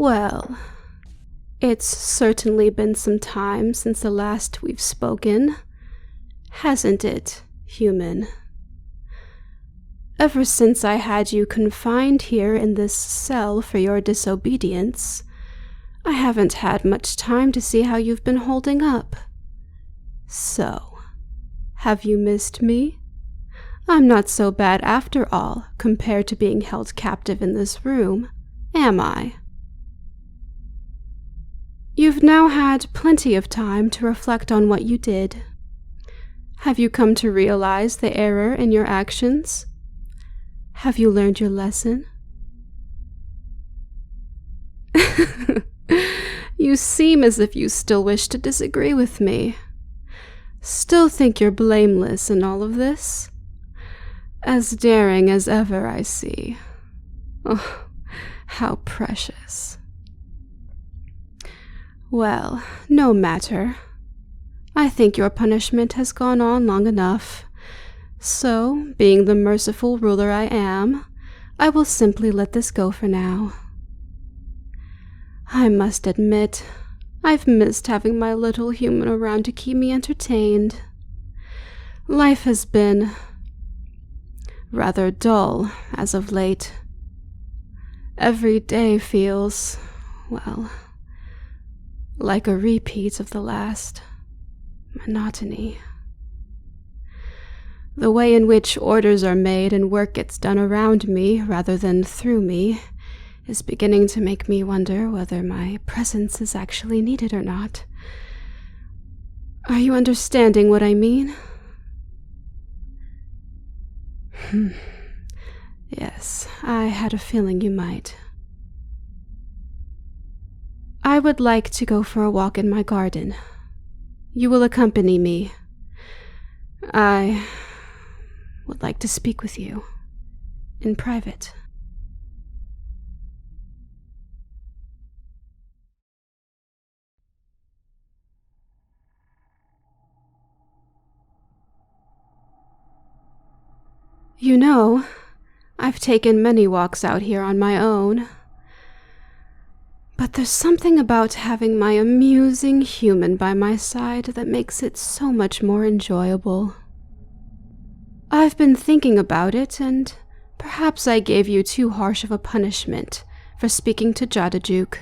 Well, it's certainly been some time since the last we've spoken, hasn't it, human? Ever since I had you confined here in this cell for your disobedience, I haven't had much time to see how you've been holding up. So, have you missed me? I'm not so bad after all, compared to being held captive in this room, am I? You've now had plenty of time to reflect on what you did. Have you come to realize the error in your actions? Have you learned your lesson? You seem as if you still wish to disagree with me. Still think you're blameless in all of this? As daring as ever, I see. Oh, how precious. Well, no matter. I think your punishment has gone on long enough. So, being the merciful ruler I am, I will simply let this go for now. I must admit, I've missed having my little human around to keep me entertained. Life has been rather dull as of late. Every day feels, well, like a repeat of the last. Monotony. The way in which orders are made and work gets done around me rather than through me is beginning to make me wonder whether my presence is actually needed or not. Are you understanding what I mean? Yes, I had a feeling you might. I would like to go for a walk in my garden. You will accompany me. I would like to speak with you in private. You know, I've taken many walks out here on my own. But there's something about having my amusing human by my side that makes it so much more enjoyable. I've been thinking about it, and perhaps I gave you too harsh of a punishment for speaking to Jadajuk.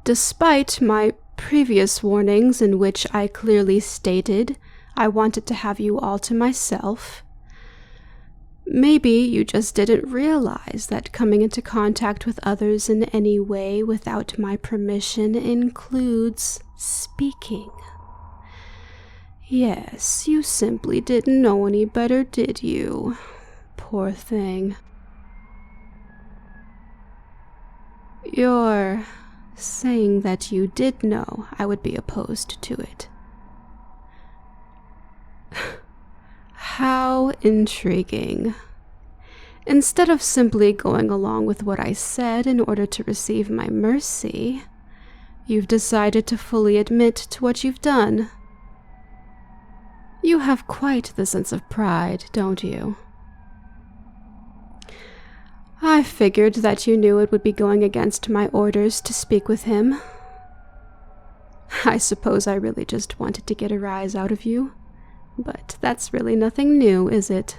Despite my previous warnings in which I clearly stated I wanted to have you all to myself, maybe you just didn't realize that coming into contact with others in any way without my permission includes speaking. Yes, you simply didn't know any better, did you? Poor thing. You're saying that you did know I would be opposed to it. How intriguing. Instead of simply going along with what I said in order to receive my mercy, you've decided to fully admit to what you've done. You have quite the sense of pride, don't you? I figured that you knew it would be going against my orders to speak with him. I suppose I really just wanted to get a rise out of you. But that's really nothing new, is it?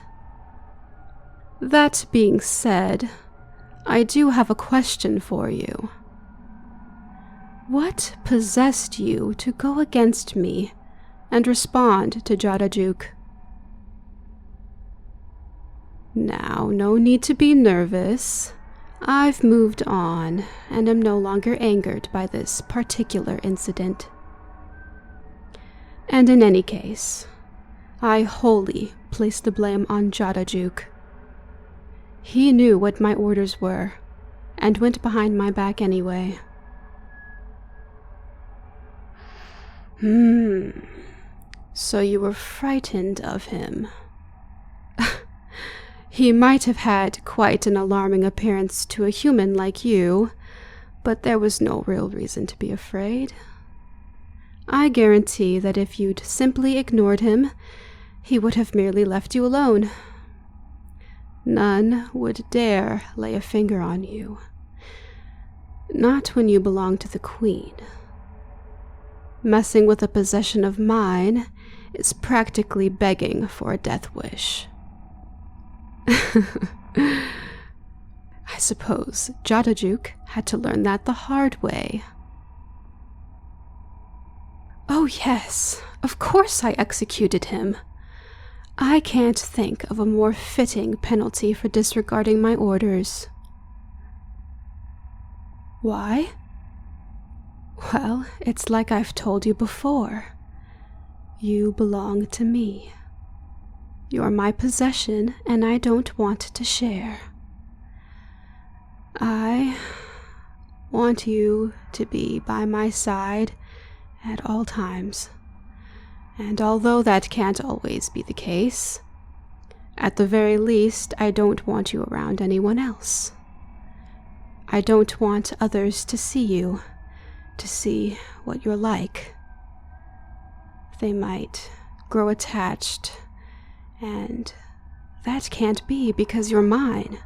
That being said, I do have a question for you. What possessed you to go against me and respond to Jadajuk? Now, no need to be nervous. I've moved on and am no longer angered by this particular incident. And in any case, I wholly place the blame on Jadajuk. He knew what my orders were, and went behind my back anyway. So you were frightened of him. He might have had quite an alarming appearance to a human like you, but there was no real reason to be afraid. I guarantee that if you'd simply ignored him, he would have merely left you alone. None would dare lay a finger on you. Not when you belong to the Queen. Messing with a possession of mine is practically begging for a death wish. I suppose Jotajuk had to learn that the hard way. Oh yes, of course I executed him. I can't think of a more fitting penalty for disregarding my orders. Why? Well, it's like I've told you before. You belong to me. You're my possession, and I don't want to share. I want you to be by my side at all times. And although that can't always be the case, at the very least, I don't want you around anyone else. I don't want others to see you, to see what you're like. They might grow attached, and that can't be because you're mine.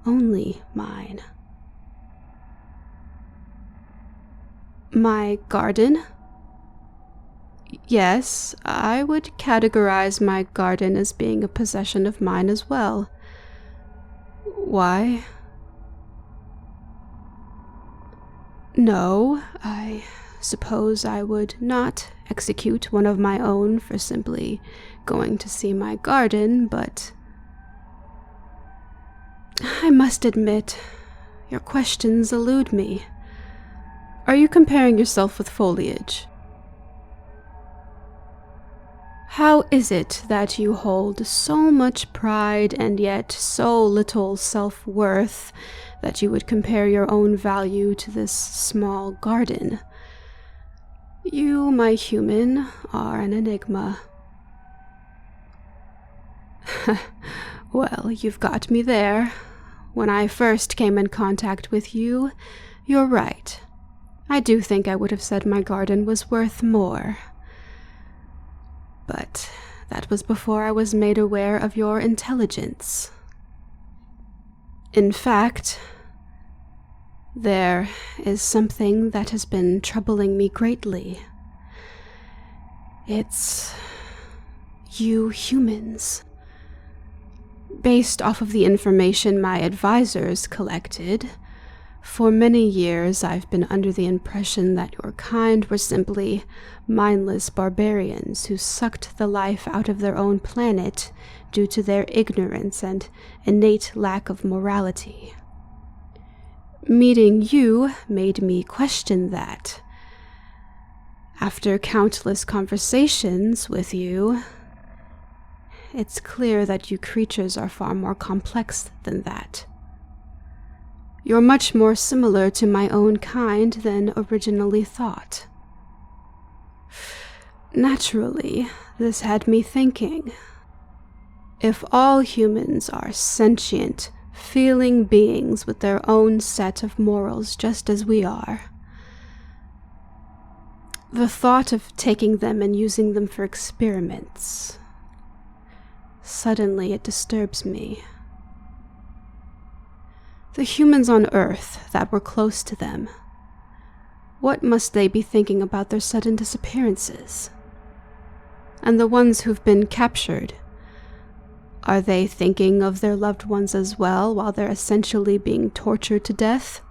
Only mine. My garden? Yes, I would categorize my garden as being a possession of mine as well. Why? No, I suppose I would not execute one of my own for simply going to see my garden, but I must admit, your questions elude me. Are you comparing yourself with foliage? How is it that you hold so much pride and yet so little self-worth that you would compare your own value to this small garden? You, my human, are an enigma. Well, you've got me there. When I first came in contact with you, you're right. I do think I would have said my garden was worth more. But that was before I was made aware of your intelligence. In fact, there is something that has been troubling me greatly. It's you humans. Based off of the information my advisors collected, for many years I've been under the impression that your kind were simply mindless barbarians who sucked the life out of their own planet due to their ignorance and innate lack of morality. Meeting you made me question that. After countless conversations with you, it's clear that you creatures are far more complex than that. You're much more similar to my own kind than originally thought. Naturally, this had me thinking. If all humans are sentient, feeling beings with their own set of morals just as we are, the thought of taking them and using them for experiments, suddenly it disturbs me. The humans on Earth that were close to them, what must they be thinking about their sudden disappearances? And the ones who've been captured, are they thinking of their loved ones as well while they're essentially being tortured to death?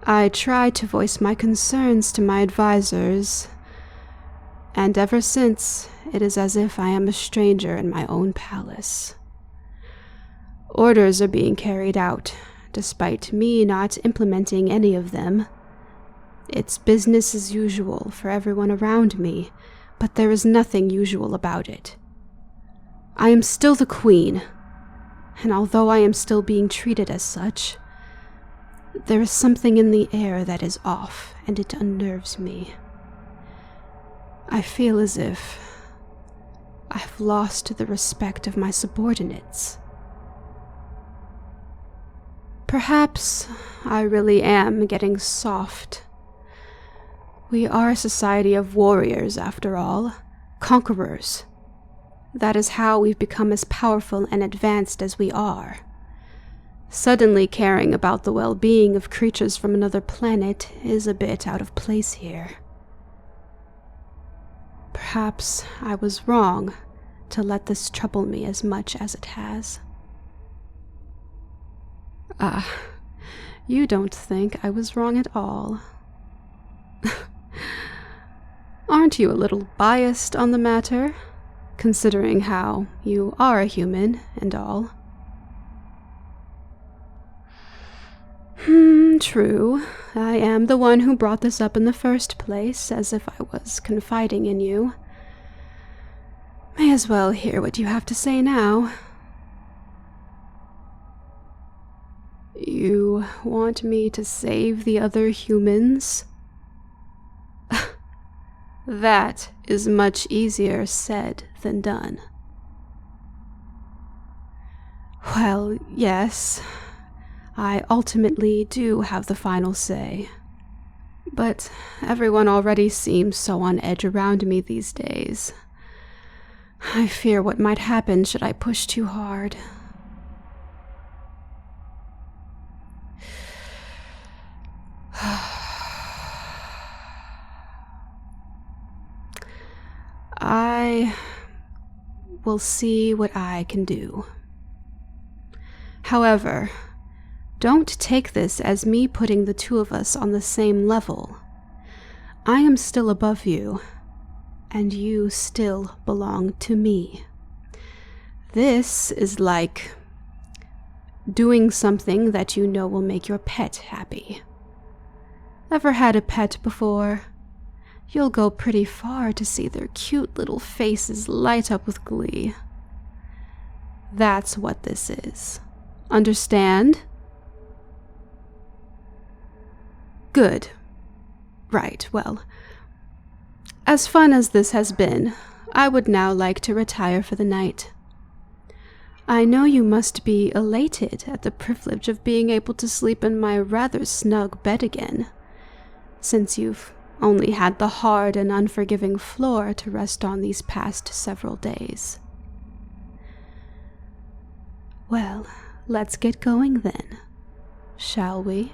I tried to voice my concerns to my advisors, and ever since, it is as if I am a stranger in my own palace. Orders are being carried out, despite me not implementing any of them. It's business as usual for everyone around me, but there is nothing usual about it. I am still the queen, and although I am still being treated as such, there is something in the air that is off, and it unnerves me. I feel as if I have lost the respect of my subordinates. Perhaps I really am getting soft. We are a society of warriors, after all, conquerors. That is how we've become as powerful and advanced as we are. Suddenly caring about the well-being of creatures from another planet is a bit out of place here. Perhaps I was wrong to let this trouble me as much as it has. You don't think I was wrong at all. Aren't you a little biased on the matter, considering how you are a human and all? True. I am the one who brought this up in the first place, as if I was confiding in you. May as well hear what you have to say now. You want me to save the other humans? That is much easier said than done. Well, yes, I ultimately do have the final say. But everyone already seems so on edge around me these days. I fear what might happen should I push too hard. I will see what I can do. However, don't take this as me putting the two of us on the same level. I am still above you, and you still belong to me. This is like doing something that you know will make your pet happy. Ever had a pet before? You'll go pretty far to see their cute little faces light up with glee. That's what this is. Understand? Good. Right, well, as fun as this has been, I would now like to retire for the night. I know you must be elated at the privilege of being able to sleep in my rather snug bed again, since you've only had the hard and unforgiving floor to rest on these past several days. Well, let's get going then, shall we?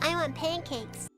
I want pancakes.